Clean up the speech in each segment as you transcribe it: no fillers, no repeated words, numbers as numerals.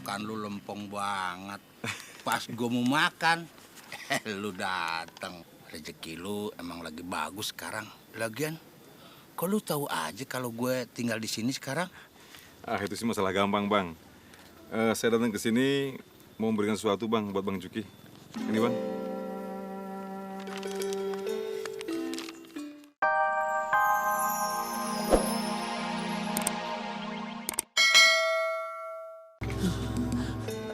tenggorokan lu lempeng banget. Pas gue mau makan, lu datang. Rezeki lu emang lagi bagus sekarang. Lagian, kok lu tahu aja kalau gue tinggal di sini sekarang? Ah, itu sih masalah gampang, Bang. Saya datang ke sini mau memberikan sesuatu, Bang, buat Bang Juki. Ini, Bang.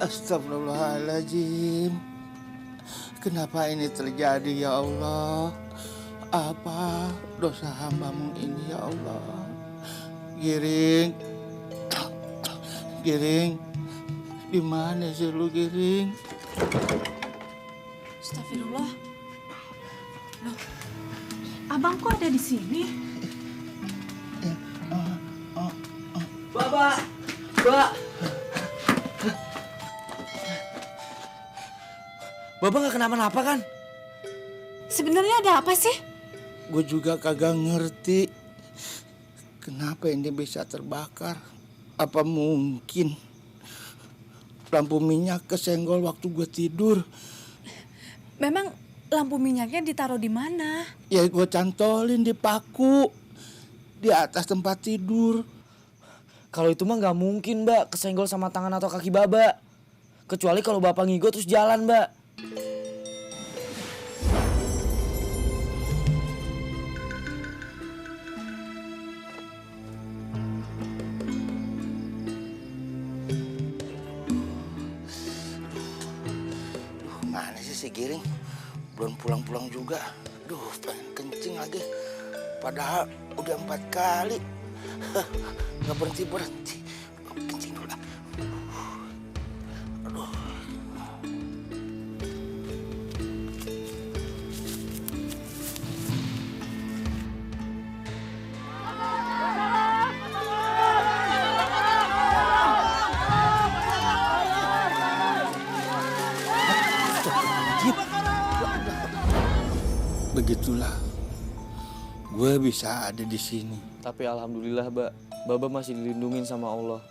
Astagfirullahaladzim. Kenapa ini terjadi ya Allah? Apa dosa hambamu ini ya Allah? Giring, Giring, di mana sih lu Giring? Astagfirullah. Loh, abang kok ada di sini? Mbak. Bapak nggak kenapa-napa kan? Sebenarnya ada apa sih? Gue juga kagak ngerti kenapa ini bisa terbakar. Apa mungkin lampu minyak kesenggol waktu gue tidur? Memang lampu minyaknya ditaruh di mana? Ya gue cantolin di paku di atas tempat tidur. Kalau itu mah nggak mungkin, Mbak, kesenggol sama tangan atau kaki Baba. Kecuali kalau Bapak ngigo terus jalan, Mbak. Mana sih si Giring? Belum pulang-pulang juga. Duh, pengen kencing lagi. Padahal udah 4 kali. Nggak berhenti-berhenti. Kencing dulu lah. Aduh. Begitulah, gue bisa ada di sini. Tapi alhamdulillah, Mbak, Baba masih dilindungin sama Allah.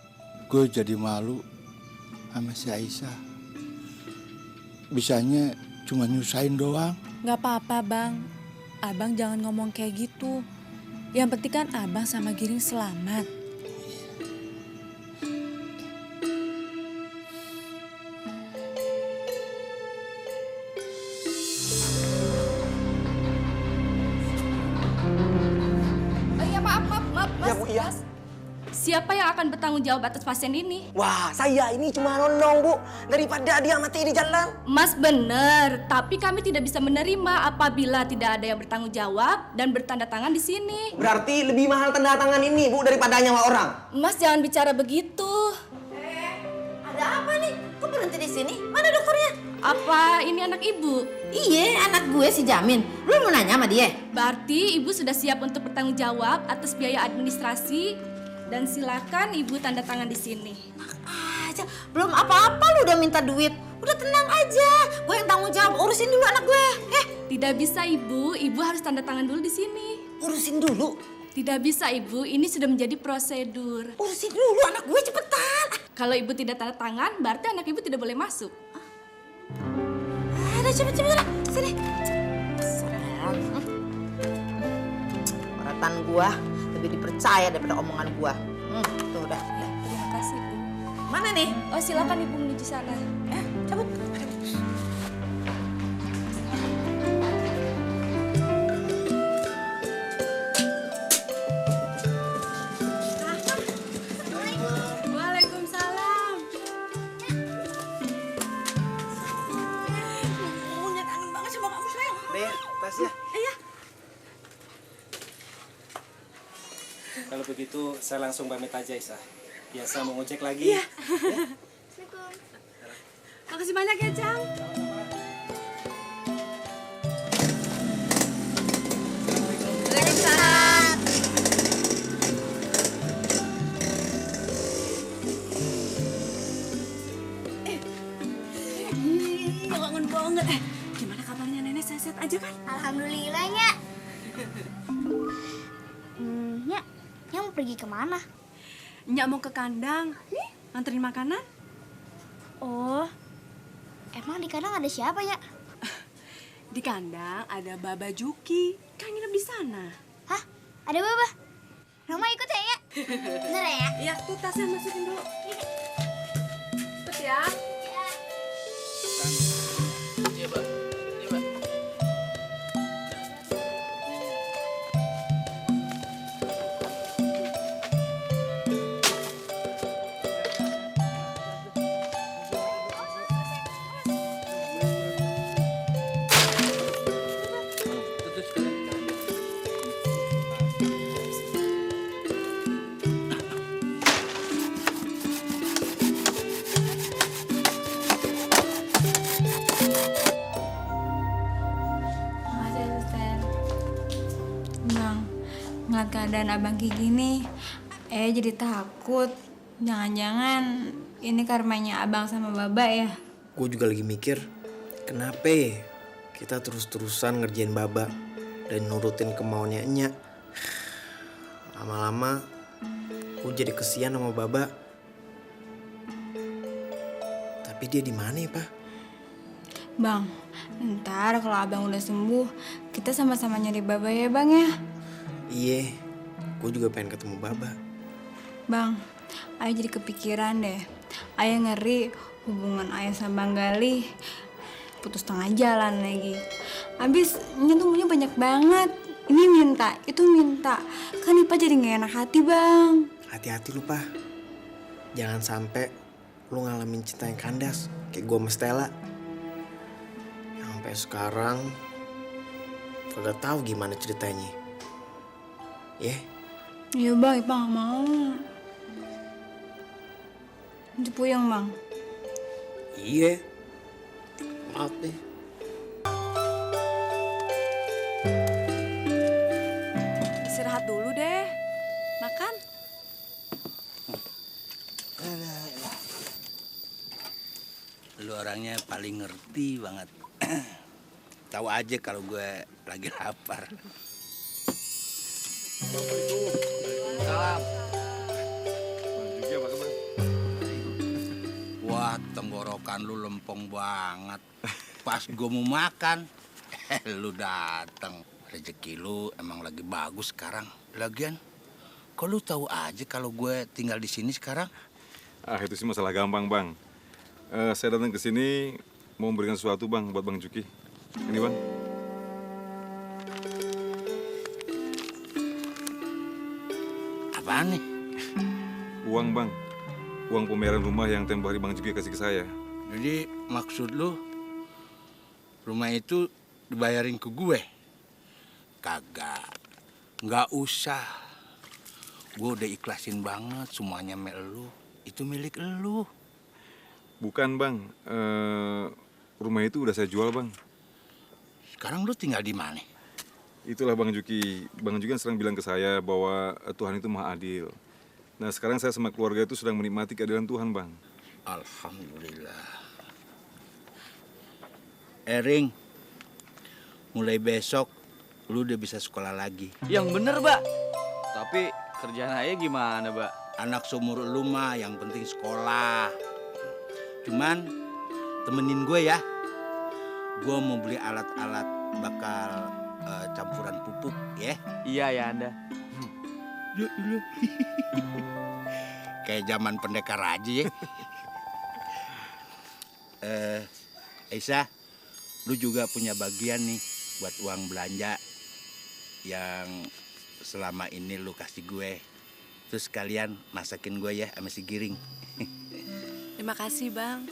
Gue jadi malu sama si Aisyah. Bisanya cuma nyusahin doang. Gak apa-apa, Bang. Abang jangan ngomong kayak gitu. Yang penting kan abang sama Giring selamat. Maaf, Ya, Mas. Bu, iya. Mas. Siapa yang akan bertanggung jawab atas pasien ini? Wah, saya ini cuma nolong, Bu. Daripada dia mati di jalan. Mas benar, tapi kami tidak bisa menerima apabila tidak ada yang bertanggung jawab dan bertanda tangan di sini. Berarti lebih mahal tanda tangan ini, Bu, daripada nyawa orang. Mas jangan bicara begitu. Ada apa nih? Kok berhenti di sini? Mana dokternya? Apa ini anak ibu? Iya, anak gue si Jamin. Lu mau nanya sama dia? Berarti ibu sudah siap untuk bertanggung jawab atas biaya administrasi dan silakan ibu tanda tangan di sini. Aja, belum apa-apa lu udah minta duit. Udah tenang aja. Gue yang tanggung jawab, urusin dulu anak gue. Tidak bisa ibu harus tanda tangan dulu di sini. Urusin dulu. Tidak bisa ibu, ini sudah menjadi prosedur. Urusin dulu anak gue cepetan. Kalau ibu tidak tanda tangan, berarti anak ibu tidak boleh masuk. Ada cepet-cepet lah. Sini. Perhatian gue lebih dipercaya daripada omongan gue. Tuh udah. Terima kasih bu. Mana nih? Oh silakan ibu menuju sana. Cabut. Waalaikumsalam. Punya kangen banget sama kamu sayang. Deh, tasnya. Kalau begitu saya langsung pamit aja, Isa. Biasa mau ngojek lagi. Iya. Makasih banyak ya, Cang. Kangen banget. Gimana kabarnya nenek? Sehat-sehat aja kan? Alhamdulillah, Nyak. Nyak mau pergi kemana? Nyak mau ke kandang. Nih, nganterin makanan. Oh, emang di kandang ada siapa ya? Di kandang ada Baba Juki, kan nginep di sana. Hah? Ada Baba? Roma ikut ya? Bener ya? Iya, tuh tasnya masukin dulu. Cepet ya. Iya, Mbak. Iya, Mbak. Makasih ya, Suster. Bang, ngeliat keadaan abang kayak gini, jadi takut. Jangan-jangan ini karmanya abang sama Baba ya? Gue juga lagi mikir, kenapa ya kita terus-terusan ngerjain Baba dan nurutin kemauannya Enya. Lama-lama gue jadi kesian sama Baba. Tapi dia di mana ya, Pak? Bang, ntar kalau abang udah sembuh, kita sama-sama nyari Baba ya, Bang ya? Iya, gue juga pengen ketemu Baba. Bang, ayah jadi kepikiran deh. Ayah ngeri hubungan ayah sama Bang Gali putus tengah jalan lagi. Abis nyentuhnya banyak banget. Ini minta, itu minta. Kan Ipa jadi gak enak hati, Bang. Hati-hati lu, Pak. Jangan sampai lu ngalamin cinta yang kandas kayak gue sama Stella. Yang sampai sekarang kagak tahu gimana ceritanya. Iya, Bang, Ipa gak mau. Nanti puyeng, Bang. Iya. Maaf deh. Istirahat dulu deh. Makan. Lu orangnya paling ngerti banget. Tahu aja kalau gue lagi lapar. Salam. Bang Juki apa kabar? Wah, tenggorokan lu lempeng banget. Pas gue mau makan, lu dateng. Rezeki lu emang lagi bagus sekarang. Lagian, kok lu tahu aja kalau gue tinggal di sini sekarang? Ah, itu sih masalah gampang, Bang. Saya datang ke sini mau memberikan sesuatu, Bang, buat Bang Juki. Ini, Bang. Apaan nih? Uang, Bang. Uang pembayaran rumah yang tempoh hari Bang Juki kasih ke saya. Jadi maksud lu rumah itu dibayarin ke gue? Kagak. Nggak usah. Gue udah ikhlasin banget semuanya sama elu. Itu milik elu. Bukan, Bang. Rumah itu udah saya jual, Bang. Sekarang lu tinggal di mana? Itulah Bang Juki. Bang Juki kan sering bilang ke saya bahwa Tuhan itu maha adil. Nah, sekarang saya sama keluarga itu sedang menikmati keadilan Tuhan, Bang. Alhamdulillah. Ering, mulai besok lu udah bisa sekolah lagi. Yang bener, Mbak. Tapi kerjaan ayah gimana, Mbak? Anak seumur lu mah yang penting sekolah. Cuman temenin gue ya. Gue mau beli alat-alat bakal campuran pupuk ya. Iya ya Anda. Kayak zaman pendekar aja ya. Aisyah, lu juga punya bagian nih buat uang belanja yang selama ini lu kasih gue. Terus kalian masakin gue ya sama si Giring. Terima kasih, Bang.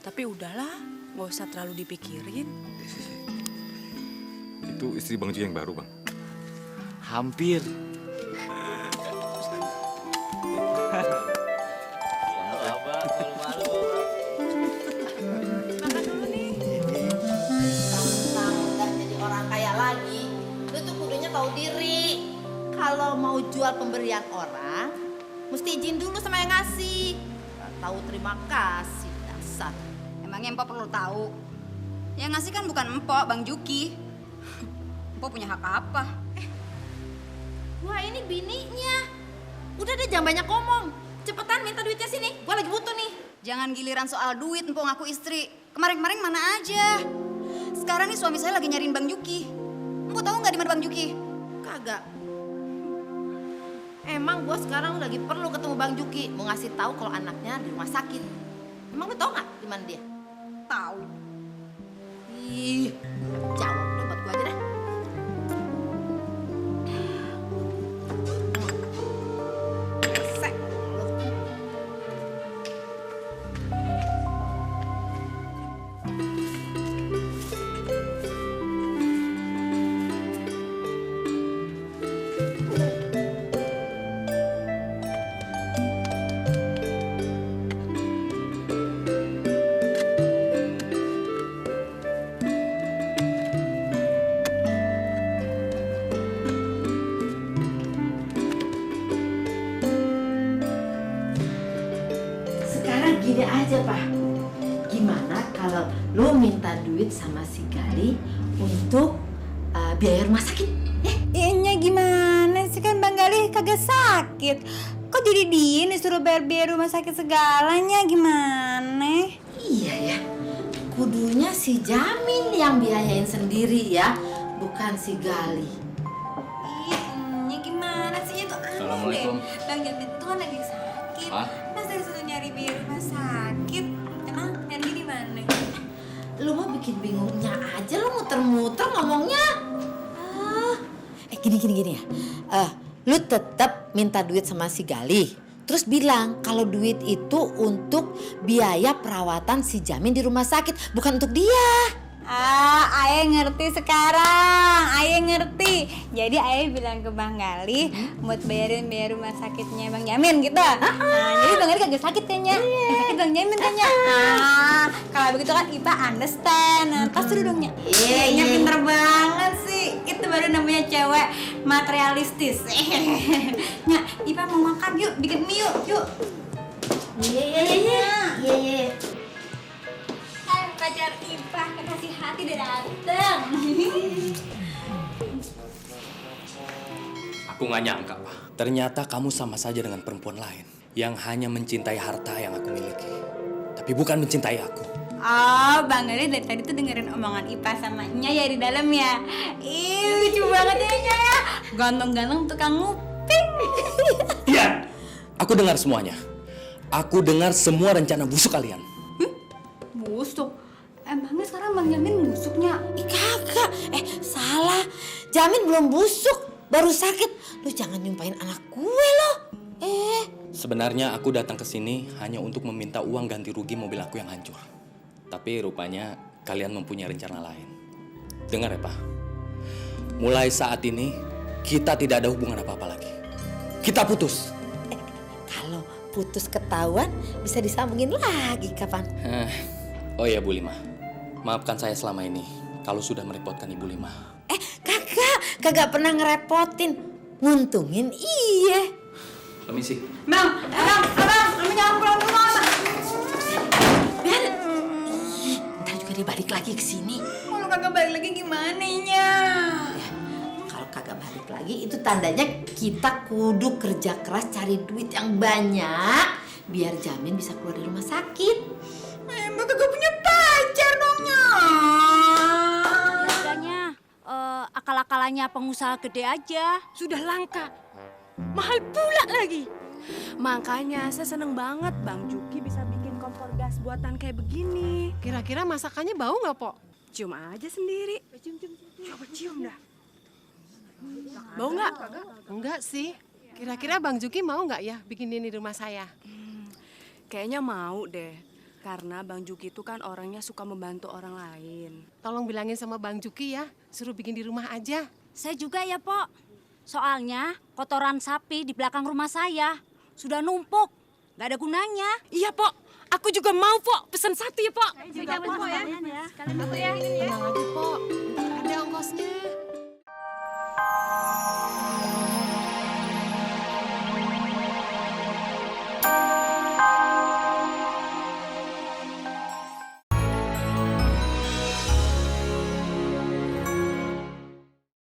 Tapi udahlah, gak usah terlalu dipikirin. Itu istri Bang Juki yang baru, Bang. Hampir. Makan dulu nih. Nah, udah jadi orang kaya lagi, lu tuh kudunya tahu diri. Kalau mau jual pemberian orang, mesti izin dulu sama yang ngasih. Gak tahu terima kasih, dasar. Emangnya Empok perlu tahu? Yang ngasih kan bukan Empok, Bang Juki. Empok punya hak apa? Wah, ini bininya. Udah deh, jangan banyak ngomong. Cepetan minta duitnya sini, gua lagi butuh nih. Jangan giliran soal duit empok ngaku istri. Kemarin-kemarin mana aja. Sekarang nih suami saya lagi nyariin Bang Juki. Empok tahu nggak di mana Bang Juki? Kagak. Emang gue sekarang lagi perlu ketemu Bang Juki, mau ngasih tahu kalau anaknya di rumah sakit. Emang lu tau nggak di mana dia? Tahu. Ih, jawab lu buat gue aja dah. Resek lu. Sekarang gini aja, Pak. Gimana kalau lu minta duit sama si Gali untuk biaya rumah sakit? Iya gimana sih, kan Bang Gali kagak sakit. Kok jadi dia disuruh bayar biaya rumah sakit segalanya, gimana? Iya ya, kudunya si Jamin yang biayain sendiri ya, bukan si Gali. Iya gimana sih, itu aneh deh. Assalamualaikum. Bang Jamin itu kan lagi sakit. Hah? Masa disuruh nyari biaya rumah sakit? Emang yang di mana? Lu mah bikin bingungnya aja, lu muter-muter ngomongnya. Gini ya. Lu tetap minta duit sama si Gali. Terus bilang kalau duit itu untuk biaya perawatan si Jamin di rumah sakit, bukan untuk dia. Ayah ngerti sekarang. Ayah ngerti. Jadi ayah bilang ke Bang Gali buat bayarin biaya rumah sakitnya Bang Jamin gitu. Jadi Bang Gali kagak sakit kayaknya. Sakit Bang Jamin kayaknya. Kalau begitu kan Ipa understand. Pas dulu dongnya. Kayaknya pinter banget sih. Itu baru namanya cewek materialistis. Nya, Ipa mau makan yuk, bikin mie yuk. Iya. Pacar Ipa kekasih hati udah dateng. Aku nggak nyangka, Pak. Ternyata kamu sama saja dengan perempuan lain yang hanya mencintai harta yang aku miliki, tapi bukan mencintai aku. Oh, Bang Gali dari tadi tuh dengerin omongan Ipa sama Nya ya di dalam ya. Ih, lucu banget ya Nya ya. Ganteng-ganteng tukang nguping. Iya, aku dengar semuanya. Aku dengar semua rencana busuk kalian. Busuk? Emangnya sekarang Bang Jamin busuknya? Ih kagak, salah. Jamin belum busuk, baru sakit. Lu jangan nyumpain anak gue loh. Sebenarnya aku datang ke sini hanya untuk meminta uang ganti rugi mobil aku yang hancur. Tapi rupanya kalian mempunyai rencana lain. Dengar ya, Pak. Mulai saat ini kita tidak ada hubungan apa-apa lagi. Kita putus. Kalau putus ketahuan bisa disambungin lagi kapan? Oh ya, Bu Lima. Maafkan saya selama ini kalau sudah merepotkan Ibu Lima. Kagak pernah ngerepotin. Nguntungin iya. Permisi. Abang, namanya pulang rumah. Biarin. Ntar juga dia balik lagi ke sini. Kalau kagak balik lagi gimana Nya? Kalau kagak balik lagi itu tandanya kita kudu kerja keras cari duit yang banyak biar Jamin bisa keluar dari rumah sakit. Emang kagak punya pacar dong Nya. Harganya akal-akalannya pengusaha gede aja. Sudah langka. Mahal pula lagi. Makanya saya seneng banget Bang Juki bisa bikin kompor gas buatan kayak begini. Kira-kira masakannya bau nggak, Pok? Cium aja sendiri. Coba cium dah. Bau nggak? Enggak sih. Kira-kira Bang Juki mau nggak ya bikin ini di rumah saya? Kayaknya mau deh. Karena Bang Juki itu kan orangnya suka membantu orang lain. Tolong bilangin sama Bang Juki ya, suruh bikin di rumah aja. Saya juga ya, Pok. Soalnya kotoran sapi di belakang rumah saya sudah numpuk. Gak ada gunanya. Iya, Pok. Aku juga mau, Pok. Pesan satu ya, Pok. Juga, Pok, ya. Tenang aja, Pok. Ada ongkosnya.